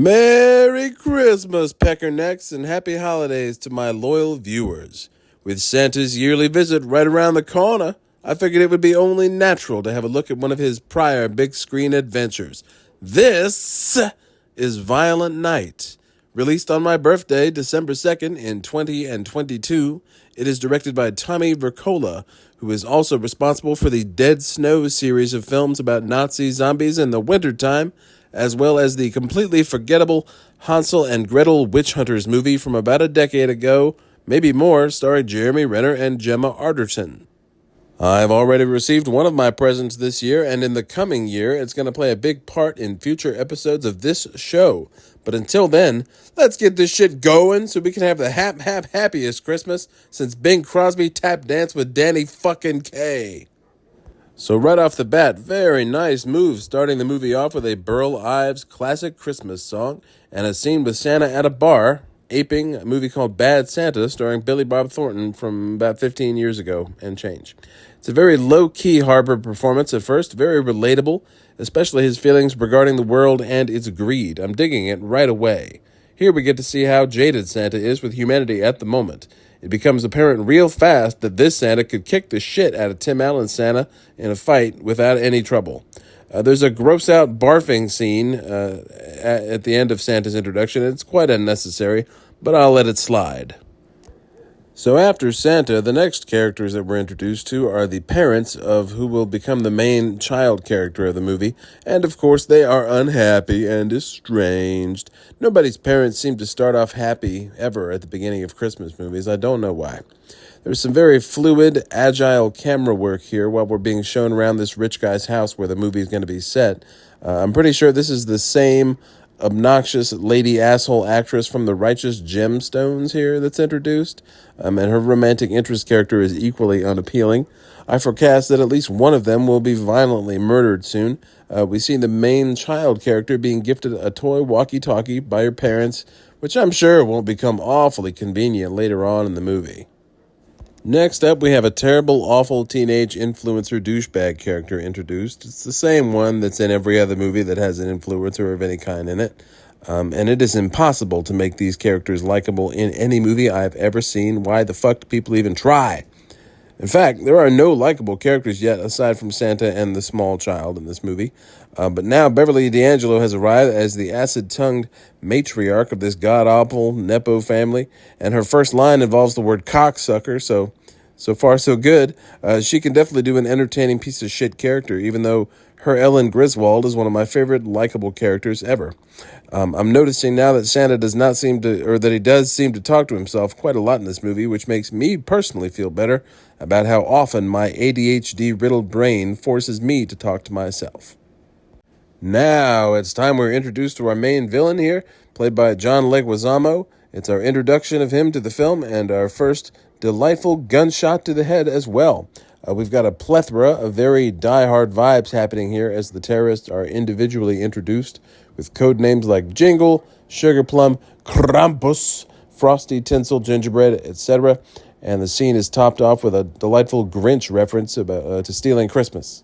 Merry Christmas, Peckernecks, and happy holidays to my loyal viewers. With Santa's yearly visit right around the corner, I figured it would be only natural to have a look at one of his prior big screen adventures. This is Violent Night. Released on my birthday, December 2nd, in 2022, it is directed by Tommy Wirkola, who is also responsible for the Dead Snow series of films about Nazi zombies in the wintertime, as well as the completely forgettable Hansel and Gretel Witch Hunters movie from about a decade ago, maybe more, starring Jeremy Renner and Gemma Arterton. I've already received one of my presents this year, and in the coming year, it's going to play a big part in future episodes of this show. But until then, let's get this shit going so we can have the happiest Christmas since Bing Crosby tap danced with Danny fucking Kaye. So right off the bat, very nice move, starting the movie off with a Burl Ives classic Christmas song and a scene with Santa at a bar, aping a movie called Bad Santa, starring Billy Bob Thornton from about 15 years ago and change. It's a very low-key Harper performance at first, very relatable, especially his feelings regarding the world and its greed. I'm digging it right away. Here we get to see how jaded Santa is with humanity at the moment. It becomes apparent real fast that this Santa could kick the shit out of Tim Allen's Santa in a fight without any trouble. There's a gross-out barfing scene at the end of Santa's introduction. It's quite unnecessary, but I'll let it slide. So after Santa, the next characters that we're introduced to are the parents of who will become the main child character of the movie, and of course they are unhappy and estranged. Nobody's parents seem to start off happy ever at the beginning of Christmas movies. I don't know why. There's some very fluid, agile camera work here while we're being shown around this rich guy's house where the movie is going to be set. I'm pretty sure this is the same obnoxious lady asshole actress from The Righteous Gemstones here that's introduced, and her romantic interest character is equally unappealing. I forecast that at least one of them will be violently murdered soon. We see the main child character being gifted a toy walkie-talkie by her parents, which I'm sure won't become awfully convenient later on in the movie. Next up, we have a terrible, awful teenage influencer douchebag character introduced. It's the same one that's in every other movie that has an influencer of any kind in it. And it is impossible to make these characters likable in any movie I've ever seen. Why the fuck do people even try? In fact, there are no likable characters yet aside from Santa and the small child in this movie. But now Beverly D'Angelo has arrived as the acid-tongued matriarch of this god-awful Nepo family, and her first line involves the word cocksucker, so far so good. She can definitely do an entertaining piece of shit character, even though her Ellen Griswold is one of my favorite likable characters ever. I'm noticing now that Santa does not seem to, or that he does seem to talk to himself quite a lot in this movie, which makes me personally feel better about how often my ADHD-riddled brain forces me to talk to myself. Now it's time we're introduced to our main villain here, played by John Leguizamo. It's our introduction of him to the film and our first delightful gunshot to the head as well. We've got a plethora of very die-hard vibes happening here as the terrorists are individually introduced with code names like Jingle, Sugar Plum, Krampus, Frosty Tinsel, Gingerbread, etc. And the scene is topped off with a delightful Grinch reference to stealing Christmas.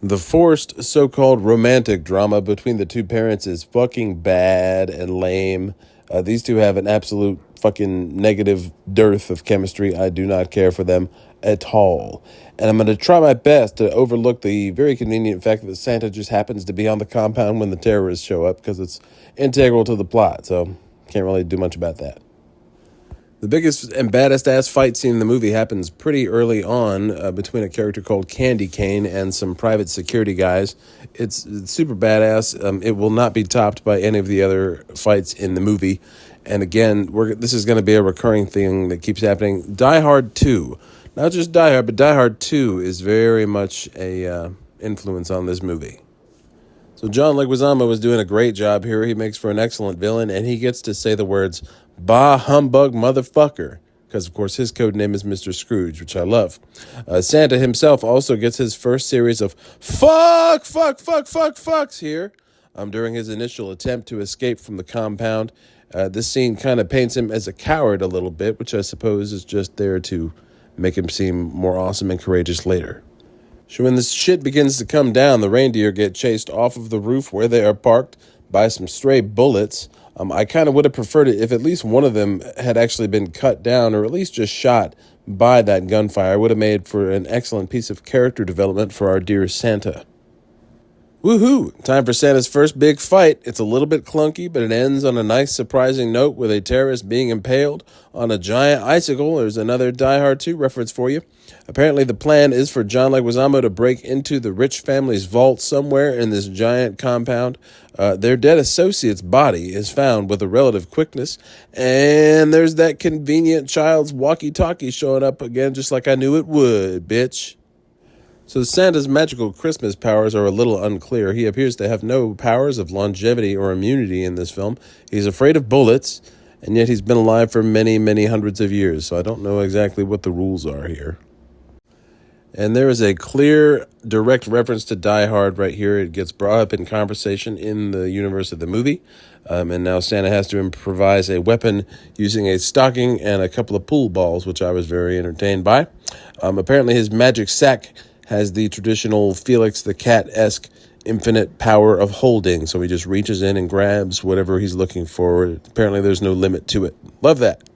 The forced so-called romantic drama between the two parents is fucking bad and lame. These two have an absolute fucking negative dearth of chemistry. I do not care for them at all. And I'm going to try my best to overlook the very convenient fact that Santa just happens to be on the compound when the terrorists show up because it's integral to the plot. So can't really do much about that. The biggest and baddest ass fight scene in the movie happens pretty early on between a character called Candy Cane and some private security guys. It's super badass. It will not be topped by any of the other fights in the movie. And again, this is going to be a recurring thing that keeps happening. Die Hard 2, not just Die Hard, but Die Hard 2 is very much a influence on this movie. So John Leguizamo is doing a great job here. He makes for an excellent villain, and he gets to say the words, "Bah humbug motherfucker," because, of course, his code name is Mr. Scrooge, which I love. Santa himself also gets his first series of fucks here during his initial attempt to escape from the compound. This scene kind of paints him as a coward a little bit, which I suppose is just there to make him seem more awesome and courageous later. So when this shit begins to come down, the reindeer get chased off of the roof where they are parked by some stray bullets. I kind of would have preferred it if at least one of them had actually been cut down or at least just shot by that gunfire. It would have made for an excellent piece of character development for our dear Santa. Woohoo! Time for Santa's first big fight. It's a little bit clunky, but it ends on a nice, surprising note with a terrorist being impaled on a giant icicle. There's another Die Hard 2 reference for you. Apparently, the plan is for John Leguizamo to break into the rich family's vault somewhere in this giant compound. Their dead associate's body is found with a relative quickness, and there's that convenient child's walkie-talkie showing up again just like I knew it would, bitch. So Santa's magical Christmas powers are a little unclear. He appears to have no powers of longevity or immunity in this film. He's afraid of bullets, and yet he's been alive for many, many hundreds of years, so I don't know exactly what the rules are here. And there is a clear, direct reference to Die Hard right here. It gets brought up in conversation in the universe of the movie, and now Santa has to improvise a weapon using a stocking and a couple of pool balls, which I was very entertained by. Apparently his magic sack has the traditional Felix the Cat-esque infinite power of holding. So he just reaches in and grabs whatever he's looking for. Apparently there's no limit to it. Love that.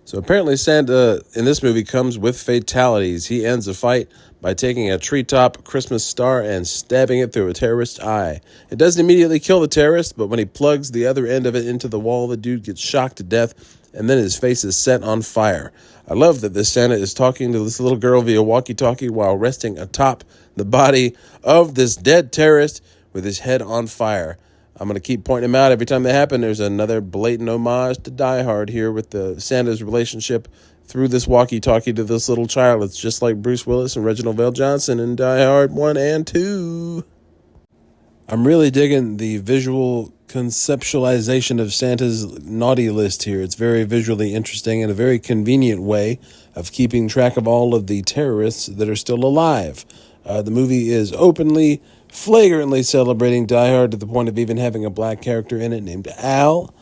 So apparently Santa in this movie comes with fatalities. He ends a fight by taking a treetop Christmas star and stabbing it through a terrorist's eye. It doesn't immediately kill the terrorist, but when he plugs the other end of it into the wall, the dude gets shocked to death, and then his face is set on fire. I love that this Santa is talking to this little girl via walkie-talkie while resting atop the body of this dead terrorist with his head on fire. I'm going to keep pointing them out every time they happen. There's another blatant homage to Die Hard here with the Santa's relationship through this walkie-talkie to this little child. It's just like Bruce Willis and Reginald VelJohnson in Die Hard 1 and 2. I'm really digging the visual conceptualization of Santa's naughty list here. It's very visually interesting and a very convenient way of keeping track of all of the terrorists that are still alive. The movie is openly, flagrantly celebrating Die Hard to the point of even having a black character in it named Al.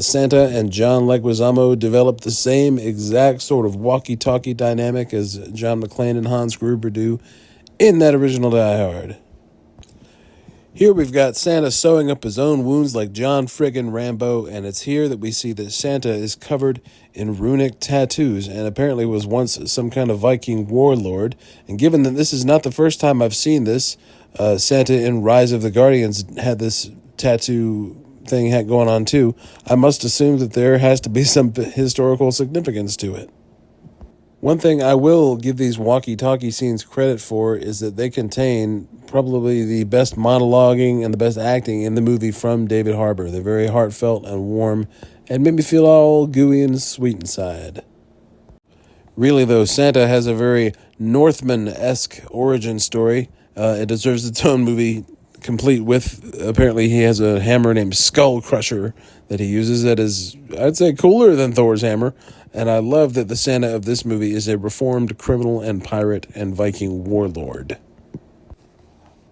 Santa and John Leguizamo developed the same exact sort of walkie-talkie dynamic as John McClane and Hans Gruber do in that original Die Hard. Here we've got Santa sewing up his own wounds like John friggin' Rambo, and it's here that we see that Santa is covered in runic tattoos and apparently was once some kind of Viking warlord. And given that this is not the first time I've seen this, Santa in Rise of the Guardians had this tattoo thing going on too, I must assume that there has to be some historical significance to it. One thing I will give these walkie-talkie scenes credit for is that they contain probably the best monologuing and the best acting in the movie from David Harbour. They're very heartfelt and warm and made me feel all gooey and sweet inside. Really, though, Santa has a very Northman-esque origin story. It deserves its own movie, complete with, apparently he has a hammer named Skull Crusher that he uses that is, I'd say, cooler than Thor's hammer. And I love that the Santa of this movie is a reformed criminal and pirate and Viking warlord.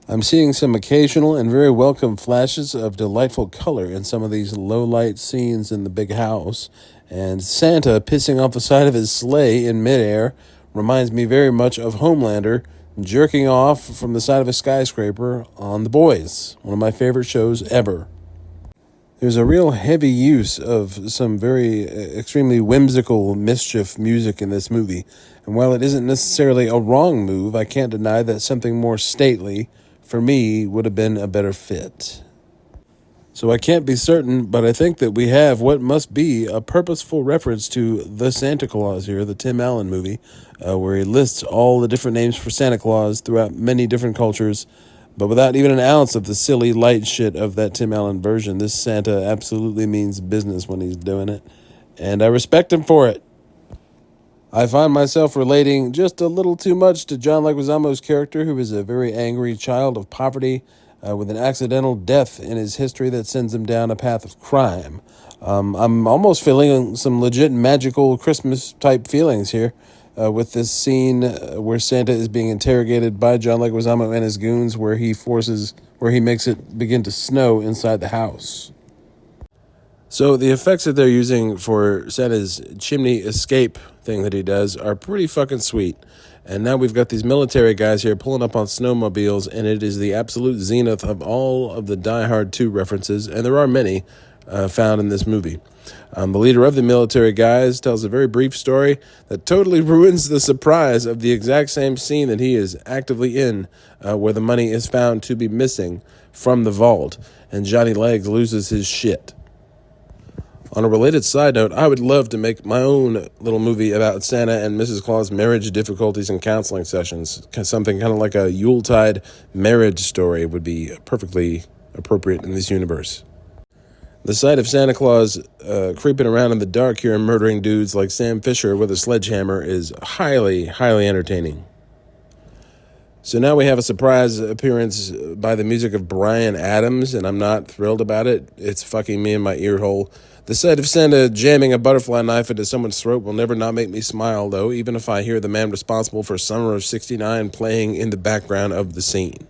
I'm seeing some occasional and very welcome flashes of delightful color in some of these low-light scenes in the big house. And Santa pissing off the side of his sleigh in midair reminds me very much of Homelander jerking off from the side of a skyscraper on The Boys, one of my favorite shows ever. There's a real heavy use of some very extremely whimsical mischief music in this movie. And while it isn't necessarily a wrong move, I can't deny that something more stately, for me, would have been a better fit. So I can't be certain, but I think that we have what must be a purposeful reference to The Santa Claus here, the Tim Allen movie, where he lists all the different names for Santa Claus throughout many different cultures. But without even an ounce of the silly light shit of that Tim Allen version, this Santa absolutely means business when he's doing it. And I respect him for it. I find myself relating just a little too much to John Leguizamo's character, who is a very angry child of poverty with an accidental death in his history that sends him down a path of crime. I'm almost feeling some legit magical Christmas-type feelings here. With this scene where Santa is being interrogated by John Leguizamo and his goons, where he makes it begin to snow inside the house. So the effects that they're using for Santa's chimney escape thing that he does are pretty fucking sweet. And now we've got these military guys here pulling up on snowmobiles, and it is the absolute zenith of all of the Die Hard 2 references, and there are many found in this movie. The leader of the military guys tells a very brief story that totally ruins the surprise of the exact same scene that he is actively in, where the money is found to be missing from the vault, and Johnny Legs loses his shit. On a related side note, I would love to make my own little movie about Santa and Mrs. Claus' marriage difficulties and counseling sessions. Something kind of like a Yuletide marriage story would be perfectly appropriate in this universe. The sight of Santa Claus creeping around in the dark here and murdering dudes like Sam Fisher with a sledgehammer is highly, highly entertaining. So now we have a surprise appearance by the music of Bryan Adams, and I'm not thrilled about it. It's fucking me in my ear hole. The sight of Santa jamming a butterfly knife into someone's throat will never not make me smile, though, even if I hear the man responsible for Summer of '69 playing in the background of the scene.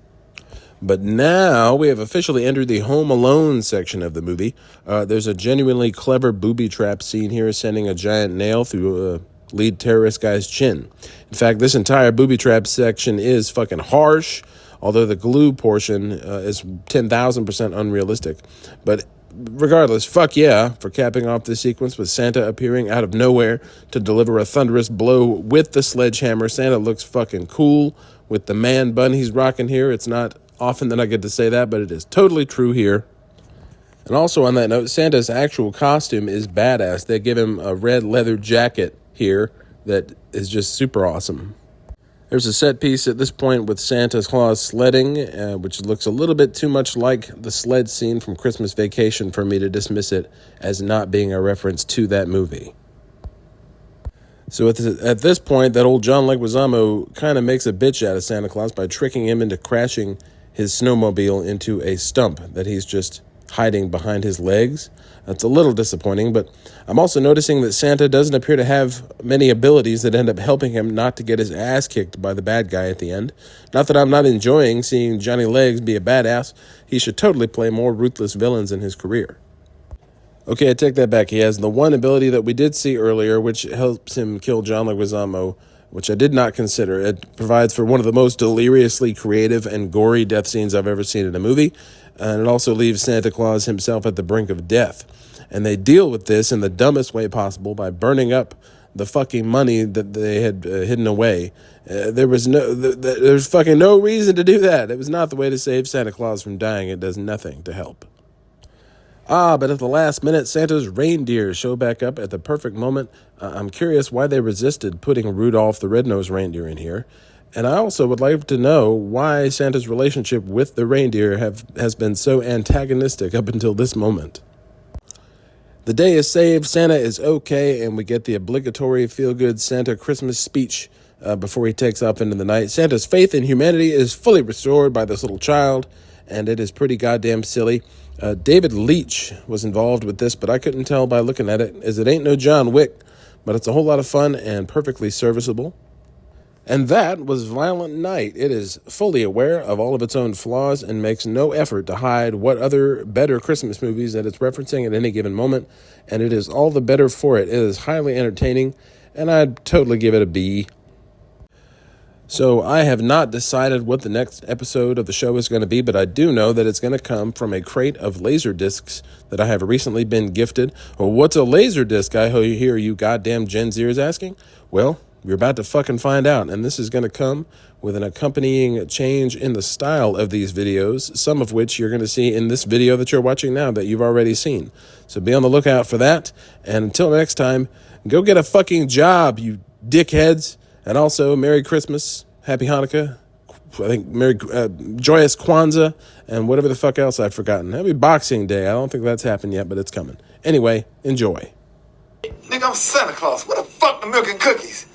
But now we have officially entered the Home Alone section of the movie. There's a genuinely clever booby trap scene here, sending a giant nail through a lead terrorist guy's chin. In fact, this entire booby trap section is fucking harsh, although the glue portion is 10,000% unrealistic. But regardless, fuck yeah, for capping off this sequence with Santa appearing out of nowhere to deliver a thunderous blow with the sledgehammer. Santa looks fucking cool with the man bun he's rocking here. It's not often that I get to say that, but it is totally true here. And also on that note, Santa's actual costume is badass. They give him a red leather jacket here that is just super awesome. There's a set piece at this point with Santa Claus sledding, which looks a little bit too much like the sled scene from Christmas Vacation for me to dismiss it as not being a reference to that movie. So at this point, that old John Leguizamo kind of makes a bitch out of Santa Claus by tricking him into crashing his snowmobile into a stump that he's just hiding behind his legs. That's a little disappointing, but I'm also noticing that Santa doesn't appear to have many abilities that end up helping him not to get his ass kicked by the bad guy at the end. Not that I'm not enjoying seeing Johnny Legs be a badass. He should totally play more ruthless villains in his career. Okay, I take that back. He has the one ability that we did see earlier, which helps him kill John Leguizamo, which I did not consider. It provides for one of the most deliriously creative and gory death scenes I've ever seen in a movie, and it also leaves Santa Claus himself at the brink of death. And they deal with this in the dumbest way possible by burning up the fucking money that they had hidden away. There's fucking no reason to do that. It was not the way to save Santa Claus from dying. It does nothing to help. But at the last minute, Santa's reindeer show back up at the perfect moment. I'm curious why they resisted putting Rudolph the Red-Nosed Reindeer in here. And I also would like to know why Santa's relationship with the reindeer has been so antagonistic up until this moment. The day is saved, Santa is okay, and we get the obligatory feel-good Santa Christmas speech before he takes off into the night. Santa's faith in humanity is fully restored by this little child, and it is pretty goddamn silly. David Leitch was involved with this, but I couldn't tell by looking at it, as it ain't no John Wick, but it's a whole lot of fun and perfectly serviceable. And that was Violent Night. It is fully aware of all of its own flaws and makes no effort to hide what other better Christmas movies that it's referencing at any given moment, and it is all the better for it. It is highly entertaining, and I'd totally give it a B. So I have not decided what the next episode of the show is going to be, but I do know that it's going to come from a crate of laser discs that I have recently been gifted. Well, what's a laser disc, I hear you goddamn Gen Zers asking? Well, you're about to fucking find out, and this is going to come with an accompanying change in the style of these videos, some of which you're going to see in this video that you're watching now that you've already seen. So be on the lookout for that, and until next time, go get a fucking job, you dickheads, and also Merry Christmas, Happy Hanukkah, I think Joyous Kwanzaa, and whatever the fuck else I've forgotten. Happy Boxing Day. I don't think that's happened yet, but it's coming. Anyway, enjoy. Nigga, I'm Santa Claus. What the fuck, the milk and cookies?